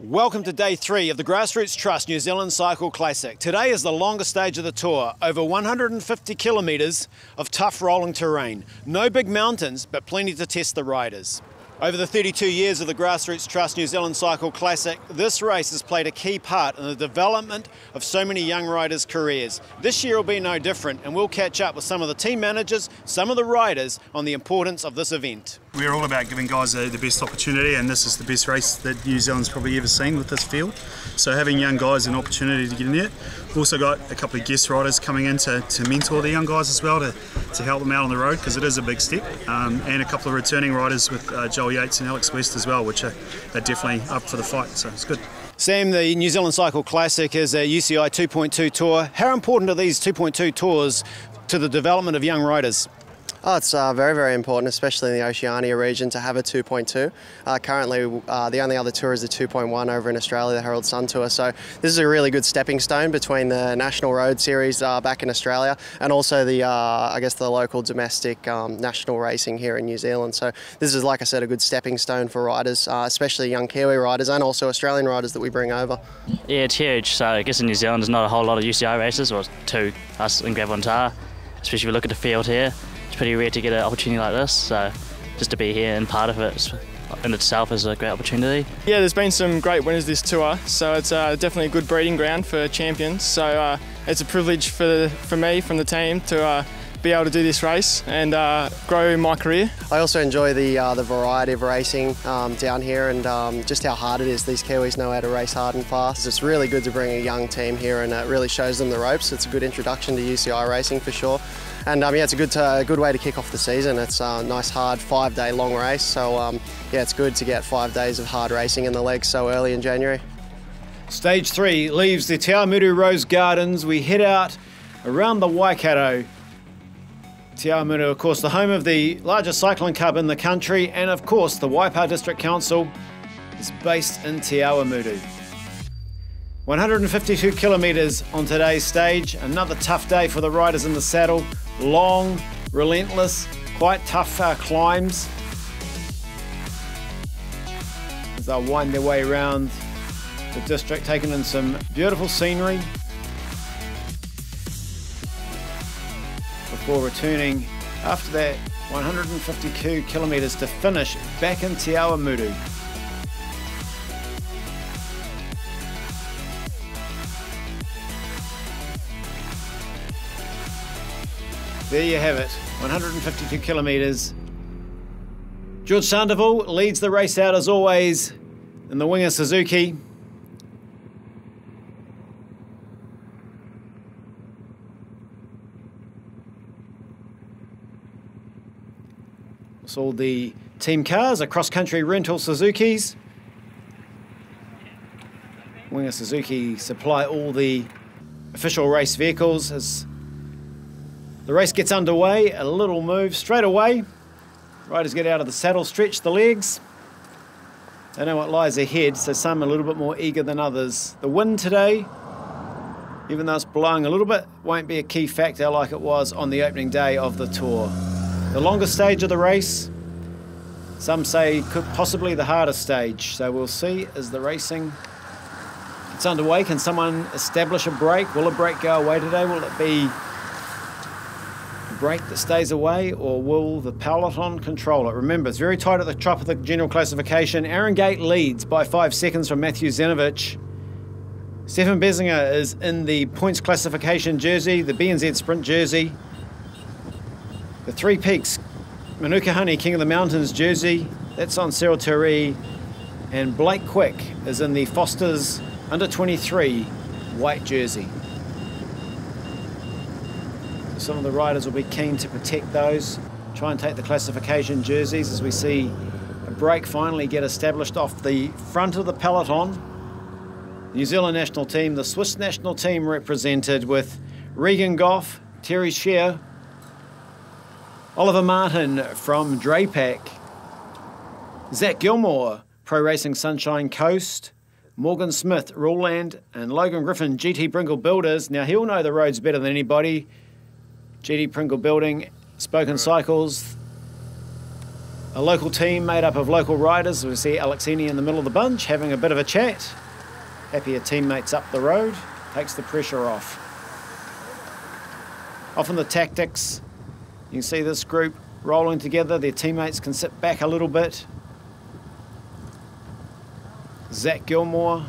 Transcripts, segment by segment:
Welcome to day 3 of the Grassroots Trust New Zealand Cycle Classic. Today is the longest stage of the tour, over 150 kilometres of tough rolling terrain. No big mountains, but plenty to test the riders. Over the 32 years of the Grassroots Trust New Zealand Cycle Classic, this race has played a key part in the development of so many young riders' careers. This year will be no different, and we'll catch up with some of the team managers, some of the riders, on the importance of this event. We're all about giving guys the best opportunity, and this is the best race that New Zealand's probably ever seen with this field. So having young guys an opportunity to get in there. We've also got a couple of guest riders coming in to mentor the young guys as well, to help them out on the road, because it is a big step. And a couple of returning riders with Joel Yates and Alex West as well, which are definitely up for the fight, so it's good. Sam, the New Zealand Cycle Classic is a UCI 2.2 tour. How important are these 2.2 tours to the development of young riders? Oh, it's very, very important, especially in the Oceania region, to have a 2.2. Currently, the only other tour is the 2.1 over in Australia, the Herald Sun Tour. So this is a really good stepping stone between the National Road Series back in Australia and also the, I guess, the local domestic national racing here in New Zealand. So this is, like I said, a good stepping stone for riders, especially young Kiwi riders and also Australian riders that we bring over. Yeah, it's huge. So I guess in New Zealand there's not a whole lot of UCI races, or two, us and Gravontar. Especially if you look at the field here. It's pretty rare to get an opportunity like this, so just to be here and part of it in itself is a great opportunity. Yeah, there's been some great winners this tour, so it's definitely a good breeding ground for champions. So it's a privilege for me, from the team, to be able to do this race and grow my career. I also enjoy the variety of racing down here, and just how hard it is. These Kiwis know how to race hard and fast. It's really good to bring a young team here, and it really shows them the ropes. It's a good introduction to UCI racing for sure. And yeah, it's a good way to kick off the season. It's a nice, hard 5-day long race. So yeah, it's good to get 5 days of hard racing in the legs so early in January. Stage 3 leaves the Te Awamutu Rose Gardens. We head out around the Waikato. Te Awamutu, of course, the home of the largest cycling club in the country, and of course the Waipa District Council is based in Te Awamutu. 152 kilometres on today's stage. Another tough day for the riders in the saddle. Long, relentless, quite tough climbs as they'll wind their way around the district, taking in some beautiful scenery before returning after that 152 kilometres to finish back in Te Awamutu. There you have it, 152 kilometres. George Sandoval leads the race out as always in the Winger Suzuki. It's all the team cars are cross-country rental Suzukis. Winger Suzuki supply all the official race vehicles. As the race gets underway, a little move straight away. Riders get out of the saddle, stretch the legs. They know what lies ahead, so some a little bit more eager than others. The wind today, even though it's blowing a little bit, won't be a key factor like it was on the opening day of the tour. The longest stage of the race, some say could possibly the hardest stage. So we'll see as the racing gets underway. Can someone establish a break? Will a break go away today? Will it be break that stays away, or will the peloton control it? Remember, it's very tight at the top of the general classification. Aaron Gate leads by 5 seconds from Matthew Zenovich. Stefan Besinger is in the points classification jersey, the BNZ Sprint jersey. The Three Peaks Manuka Honey King of the Mountains jersey, that's on Cyril Terry. And Blake Quick is in the Foster's under 23 white jersey. Some of the riders will be keen to protect those, try and take the classification jerseys as we see a break finally get established off the front of the peloton. New Zealand national team, the Swiss national team represented with Regan Goff, Terry Scher, Oliver Martin from Drapac, Zach Gilmore, Pro Racing Sunshine Coast, Morgan Smith, Ruland, and Logan Griffin, GT Pringle Builders. Now he'll know the roads better than anybody. GT Pringle Building, Spoken Cycles, A local team made up of local riders. We see Alexini in the middle of the bunch having a bit of a chat. Happier teammates up the road. Takes the pressure off. Often the tactics, you can see this group rolling together. Their teammates can sit back a little bit. Zach Gilmore,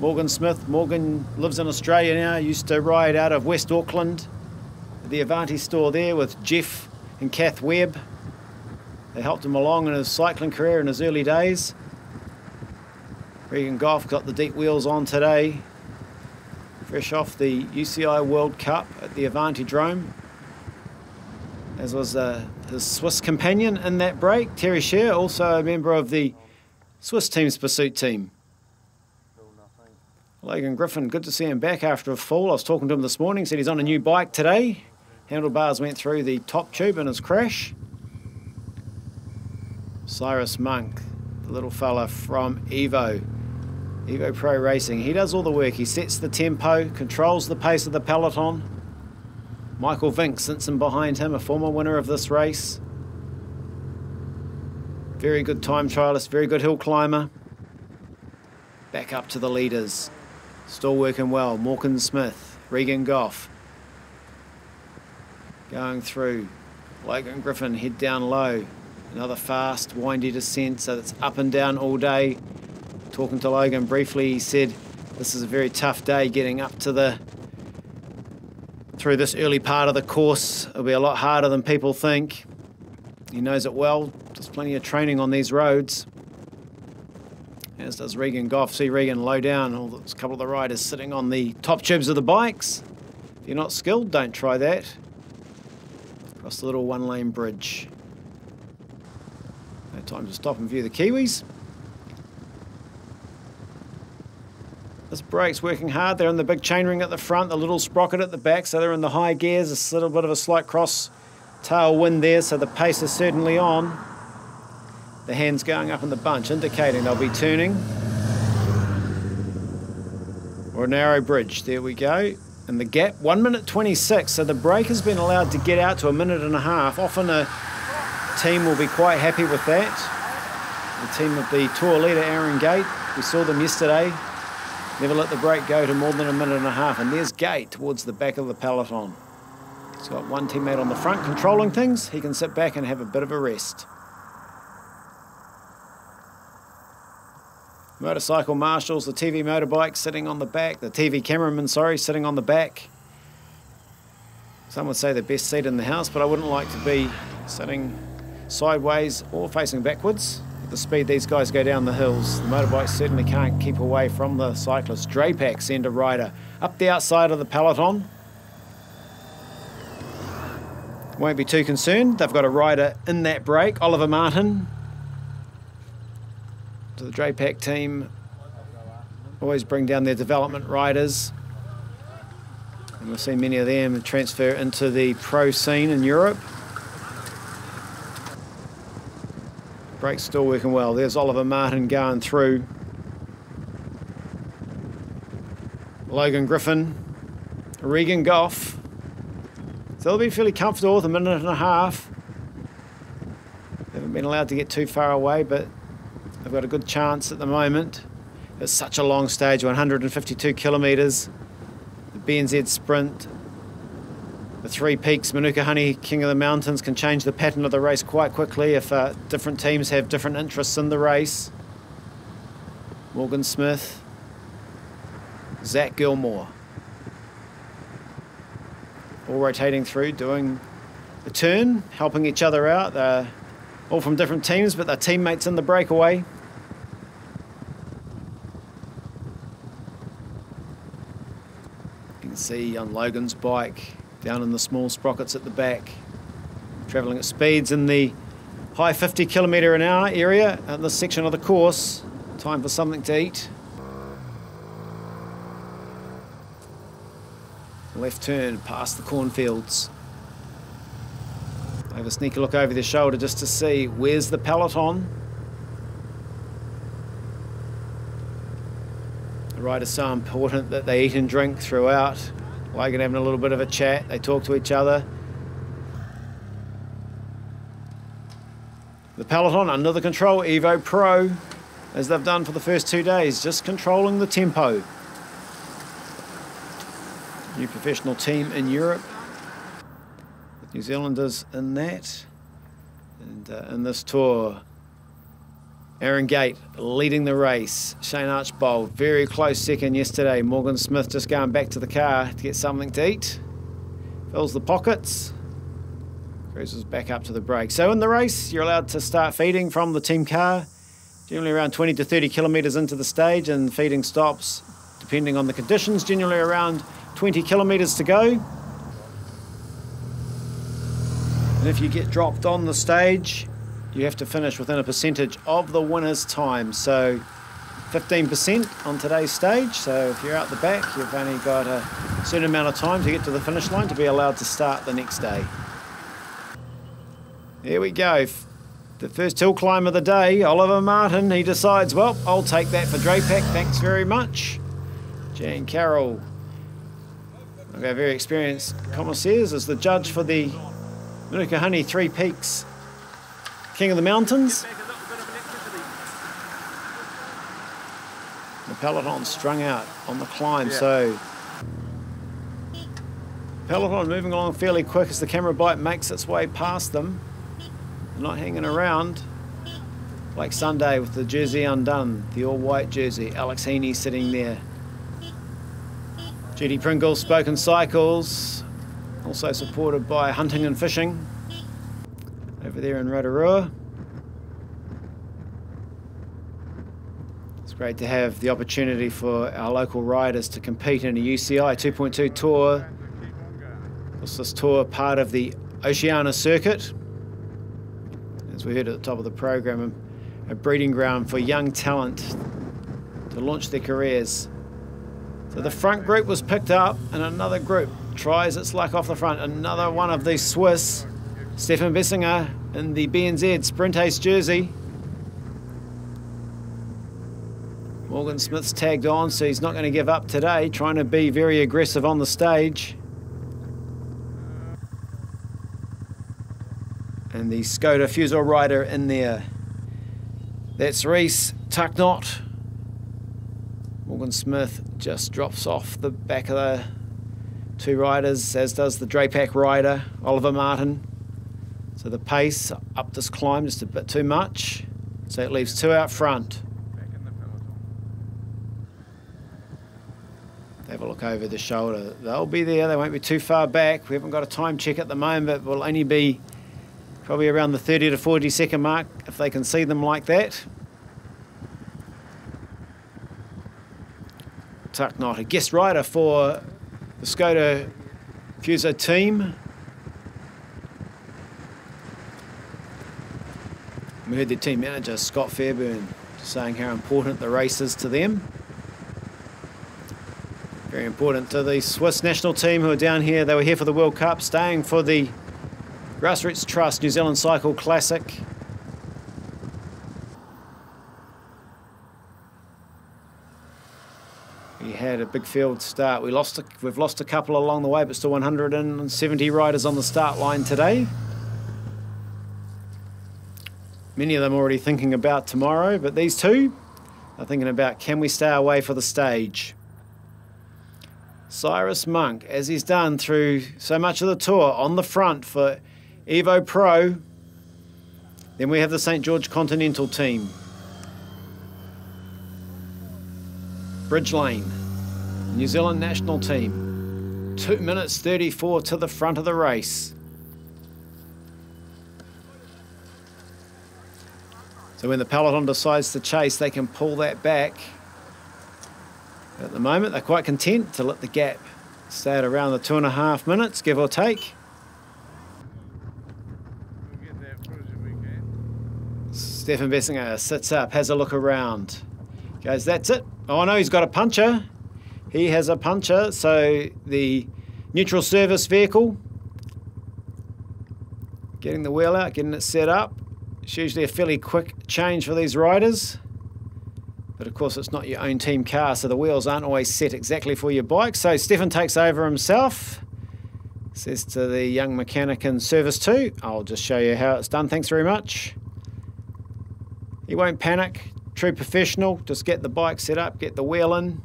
Morgan Smith. Morgan lives in Australia now, used to ride out of West Auckland, the Avanti store there with Jeff and Kath Webb. They helped him along in his cycling career in his early days. Regan Goff got the deep wheels on today, fresh off the UCI World Cup at the Avanti Drome, as was his Swiss companion in that break, Terry Scher, also a member of the Swiss team's pursuit team. Logan Griffin, good to see him back after a fall. I was talking to him this morning, said he's on a new bike today. Handlebars went through the top tube in his crash. Cyrus Monk, the little fella from Evo Pro Racing. He does all the work. He sets the tempo, controls the pace of the peloton. Michael Vink sits in behind him, a former winner of this race. Very good time trialist, very good hill climber. Back up to the leaders. Still working well. Morgan Smith, Regan Goff. Going through. Logan Griffin, head down low. Another fast, windy descent, so it's up and down all day. Talking to Logan briefly, he said this is a very tough day getting up to through this early part of the course. It'll be a lot harder than people think. He knows it well. There's plenty of training on these roads. As does Regan Goff. See Regan low down. There's a couple of the riders sitting on the top tubes of the bikes. If you're not skilled, don't try that. Across the little one-lane bridge. No time to stop and view the Kiwis. This brake's working hard. They're in the big chainring at the front, the little sprocket at the back, so they're in the high gears. A little bit of a slight cross tailwind there, so the pace is certainly on. The hands going up in the bunch, indicating they'll be turning. Or a narrow bridge. There we go. And the gap, 1 minute 26. So the brake has been allowed to get out to a minute and a half. Often a team will be quite happy with that. The team of the tour leader, Aaron Gate, we saw them yesterday. Never let the brake go to more than a minute and a half. And there's Gate towards the back of the peloton. He's got one teammate on the front controlling things. He can sit back and have a bit of a rest. Motorcycle marshals, the TV motorbike sitting on the back, the TV cameraman, sorry, sitting on the back. Some would say the best seat in the house, but I wouldn't like to be sitting sideways or facing backwards. At the speed these guys go down the hills, the motorbikes certainly can't keep away from the cyclists. Drapac send a rider up the outside of the peloton. Won't be too concerned. They've got a rider in that break, Oliver Martin. So the Drapac team always bring down their development riders. And we'll see many of them transfer into the pro scene in Europe. Brake's still working well. There's Oliver Martin going through. Logan Griffin, Regan Goff. So they'll be fairly comfortable with a minute and a half. They haven't been allowed to get too far away, but they've got a good chance at the moment. It's such a long stage, 152 kilometres. The BNZ Sprint, the Three Peaks, Manuka Honey, King of the Mountains can change the pattern of the race quite quickly if different teams have different interests in the race. Morgan Smith, Zach Gilmore. All rotating through, doing the turn, helping each other out. They're all from different teams, but they're teammates in the breakaway. You can see on Logan's bike, down in the small sprockets at the back, travelling at speeds in the high 50 km/h area in this section of the course. Time for something to eat. Left turn past the cornfields. Have a sneaky look over their shoulder just to see where's the peloton. The ride is so important that they eat and drink throughout. Logan having a little bit of a chat, they talk to each other. The peloton under the control, Evo Pro, as they've done for the first 2 days, just controlling the tempo. New professional team in Europe. New Zealanders in that. And in this tour, Aaron Gate leading the race. Shane Archbold, very close second yesterday. Morgan Smith just going back to the car to get something to eat. Fills the pockets. Cruises back up to the break. So in the race, you're allowed to start feeding from the team car, generally around 20 to 30 kilometres into the stage, and feeding stops, depending on the conditions, generally around 20 kilometres to go. And if you get dropped on the stage, you have to finish within a percentage of the winner's time. So 15% on today's stage. So if you're out the back, you've only got a certain amount of time to get to the finish line to be allowed to start the next day. There we go. The first hill climb of the day, Oliver Martin, he decides, well, I'll take that for Drapac, thanks very much. Jan Carroll, one of our very experienced commissaires, is the judge for the Manuka Three Peaks King of the Mountains. The peloton strung out on the climb, so peloton moving along fairly quick as the camera bite makes its way past them. They're not hanging around. Like Sunday with the jersey undone, the all-white jersey. Alex Heaney sitting there. Judy Pringle, Spoken Cycles, also supported by Hunting and Fishing over there in Rotorua. It's great to have the opportunity for our local riders to compete in a UCI 2.2 tour. This tour part of the Oceania circuit. As we heard at the top of the program, a breeding ground for young talent to launch their careers. So the front group was picked up and another group tries its luck off the front. Another one of the Swiss, Stefan Bessinger in the BNZ Sprint Ace jersey. Morgan Smith's tagged on, so he's not going to give up today, trying to be very aggressive on the stage. And the Skoda Fusel rider in there. That's Reese Tucknott. Morgan Smith just drops off the back of the two riders, as does the Drapac rider, Oliver Martin. So the pace up this climb just a bit too much. So it leaves two out front. Have a look over the shoulder. They'll be there, they won't be too far back. We haven't got a time check at the moment, but we'll only be probably around the 30 to 40 second mark if they can see them like that. Tucknott, a guest rider for the Skoda Fuso team. We heard their team manager, Scott Fairburn, saying how important the race is to them. Very important to the Swiss national team who are down here. They were here for the World Cup, staying for the Grassroots Trust New Zealand Cycle Classic. We had a big field start. We've lost a couple along the way, but still 170 riders on the start line today. Many of them already thinking about tomorrow, but these two are thinking about, can we stay away for the stage? Cyrus Monk, as he's done through so much of the tour, on the front for Evo Pro. Then we have the St. George Continental team. Bridge Lane, New Zealand national team. 2 minutes 34 to the front of the race. So when the peloton decides to chase, they can pull that back. At the moment, they're quite content to let the gap stay at around the 2.5 minutes, give or take. Stefan Bessinger sits up, has a look around. Goes, that's it. Oh no, he's got a puncher. He has a puncher, so the neutral service vehicle, getting the wheel out, getting it set up. It's usually a fairly quick change for these riders. But of course, it's not your own team car, so the wheels aren't always set exactly for your bike. So Stefan takes over himself. Says to the young mechanic in service 2, I'll just show you how it's done. Thanks very much. He won't panic. True professional. Just get the bike set up, get the wheel in,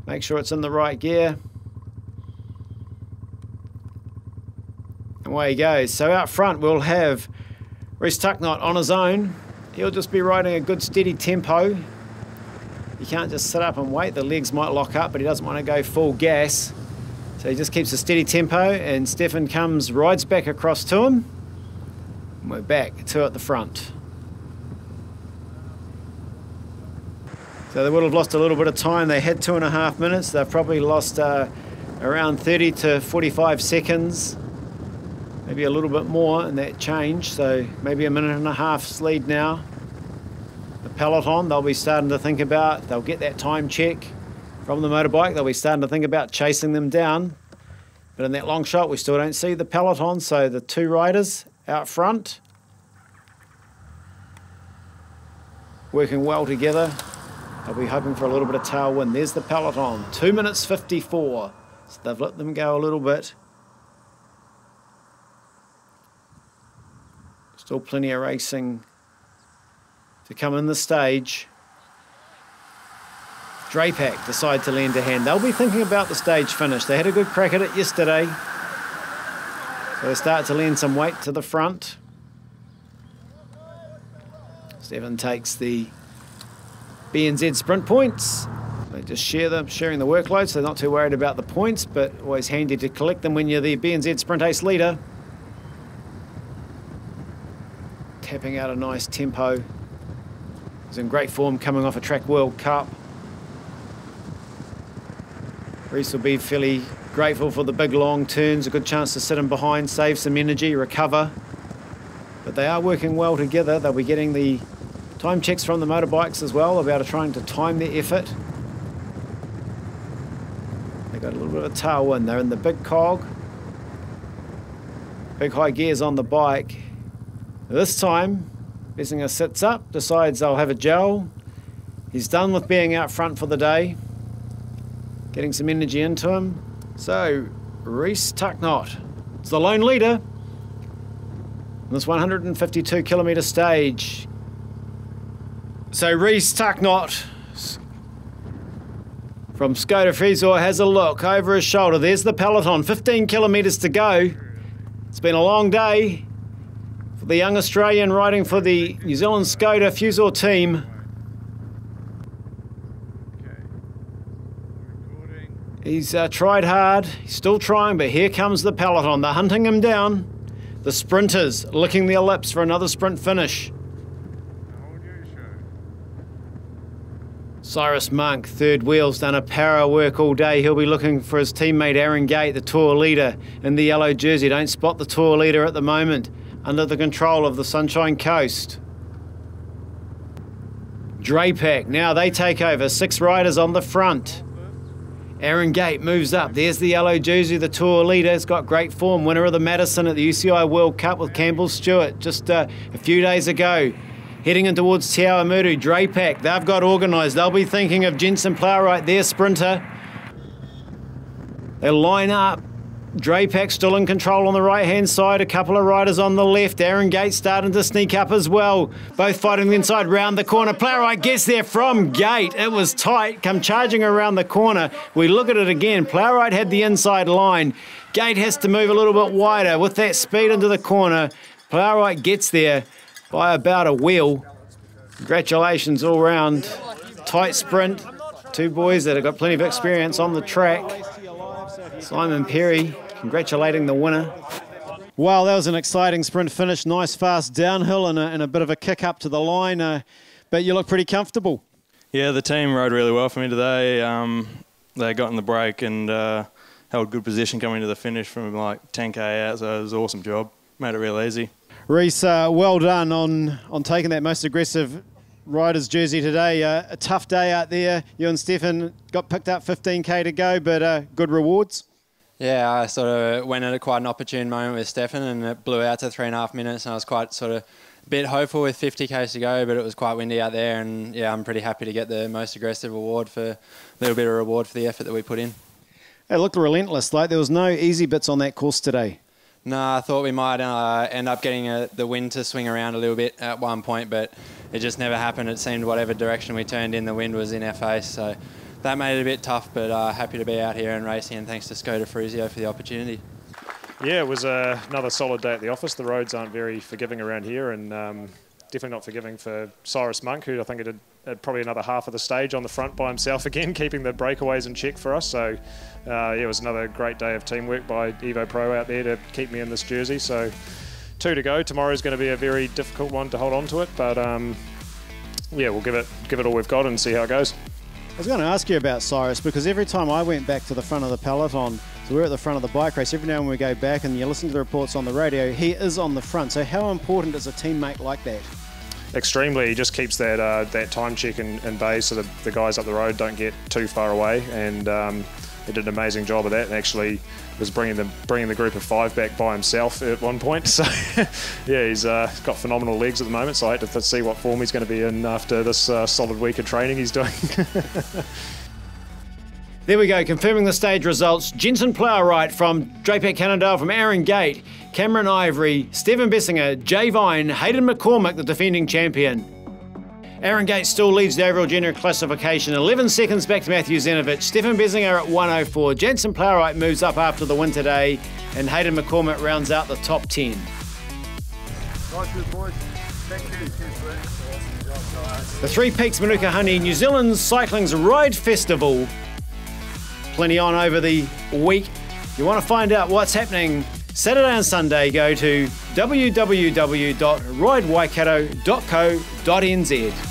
make sure it's in the right gear. And away he goes. So out front we'll have Rhys Tucknott on his own. He'll just be riding a good steady tempo. You can't just sit up and wait. The legs might lock up, but he doesn't want to go full gas. So he just keeps a steady tempo, and Stefan rides back across to him. And we're back, 2 at the front. So they would have lost a little bit of time. They had 2.5 minutes. They've probably lost around 30 to 45 seconds. Maybe a little bit more in that change. So maybe a 1.5 lead now. The peloton, they'll be starting to think about, they'll get that time check from the motorbike. They'll be starting to think about chasing them down. But in that long shot, we still don't see the peloton. So the 2 riders out front working well together. They'll be hoping for a little bit of tailwind. There's the peloton, 2 minutes 54. So they've let them go a little bit. Still plenty of racing to come in the stage. Drapac decide to lend a hand. They'll be thinking about the stage finish. They had a good crack at it yesterday. So they start to lend some weight to the front. Stefan takes the BNZ sprint points. They just sharing the workload, so they're not too worried about the points, but always handy to collect them when you're the BNZ Sprint Ace leader. Tapping out a nice tempo. He's in great form coming off a Track World Cup. Rhys will be fairly grateful for the big long turns, a good chance to sit in behind, save some energy, recover. But they are working well together. They'll be getting the time checks from the motorbikes as well, about trying to time their effort. They got a little bit of a tailwind. They're in the big cog. Big high gears on the bike. This time, Bessinger sits up, decides they'll have a gel. He's done with being out front for the day. Getting some energy into him. So, Rhys Tucknott is the lone leader on this 152 kilometre stage. So Rhys Tucknott from Skoda Friesor has a look over his shoulder. There's the peloton, 15 kilometres to go. It's been a long day for the young Australian riding for the New Zealand Skoda Friesor team. He's tried hard, he's still trying, but here comes the peloton. They're hunting him down. The sprinters licking their lips for another sprint finish. Cyrus Monk, third wheel's done a power work all day. He'll be looking for his teammate Aaron Gate, the tour leader in the yellow jersey. Don't spot the tour leader at the moment, under the control of the Sunshine Coast. Drapac, now they take over, 6 riders on the front. Aaron Gate moves up. There's the yellow jersey, the tour leader. He's got great form, winner of the Madison at the UCI World Cup with Campbell Stewart just a few days ago. Heading in towards Te Awamutu, Drapac, they've got organised. They'll be thinking of Jensen Plowright, their sprinter. They line up. Drapac still in control on the right-hand side. A couple of riders on the left. Aaron Gate starting to sneak up as well. Both fighting the inside round the corner. Plowright gets there from Gate. It was tight. Come charging around the corner. We look at it again. Plowright had the inside line. Gate has to move a little bit wider with that speed into the corner. Plowright gets there by about a wheel. Congratulations all round. Tight sprint. 2 boys that have got plenty of experience on the track. Simon Perry congratulating the winner. Wow, that was an exciting sprint finish. Nice fast downhill and a bit of a kick up to the line. But you look pretty comfortable. Yeah, the team rode really well for me today. They got in the break and held good position coming to the finish from like 10k out, so it was an awesome job. Made it real easy. Rhys, well done on taking that most aggressive rider's jersey today. A tough day out there. You and Stefan got picked up 15k to go, but good rewards. Yeah, I sort of went at quite an opportune moment with Stefan and it blew out to 3.5 minutes and I was quite sort of a bit hopeful with 50k's to go, but it was quite windy out there and yeah, I'm pretty happy to get the most aggressive award for a little bit of reward for the effort that we put in. It looked relentless, like there was no easy bits on that course today. No, I thought we might end up getting the wind to swing around a little bit at one point, but it just never happened. It seemed whatever direction we turned in, the wind was in our face. So that made it a bit tough, but happy to be out here and racing, and thanks to Skoda Fruzio for the opportunity. Yeah, it was another solid day at the office. The roads aren't very forgiving around here, and definitely not forgiving for Cyrus Monk, who I think had probably another half of the stage on the front by himself again, keeping the breakaways in check for us. So yeah, it was another great day of teamwork by Evo Pro out there to keep me in this jersey. So 2 to go. Tomorrow's going to be a very difficult one to hold on to it, but yeah, we'll give it all we've got and see how it goes. I was going to ask you about Cyrus, because every time I went back to the front of the peloton, so we're at the front of the bike race, every now and then we go back and you listen to the reports on the radio, he is on the front. So how important is a teammate like that? Extremely. He just keeps that time check in bay so that the guys up the road don't get too far away, and he did an amazing job of that, and actually was bringing the group of 5 back by himself at one point. So yeah, he's got phenomenal legs at the moment, so I hate to see what form he's going to be in after this solid week of training he's doing. There we go, confirming the stage results. Jensen Plowright from Draper Cannondale, from Aaron Gate, Cameron Ivory, Stephen Bessinger, Jay Vine, Hayden McCormick, the defending champion. Aaron Gate still leads the overall junior classification, 11 seconds back to Matthew Zenovich. Stephen Bessinger at 1:04. Jensen Plowright moves up after the win today, and Hayden McCormick rounds out the top 10. Nice good, boys. Thank you. The Three Peaks Manuka Honey, New Zealand's cycling's Ride Festival. Plenty on over the week. If you want to find out what's happening Saturday and Sunday, go to www.ridewaikato.co.nz.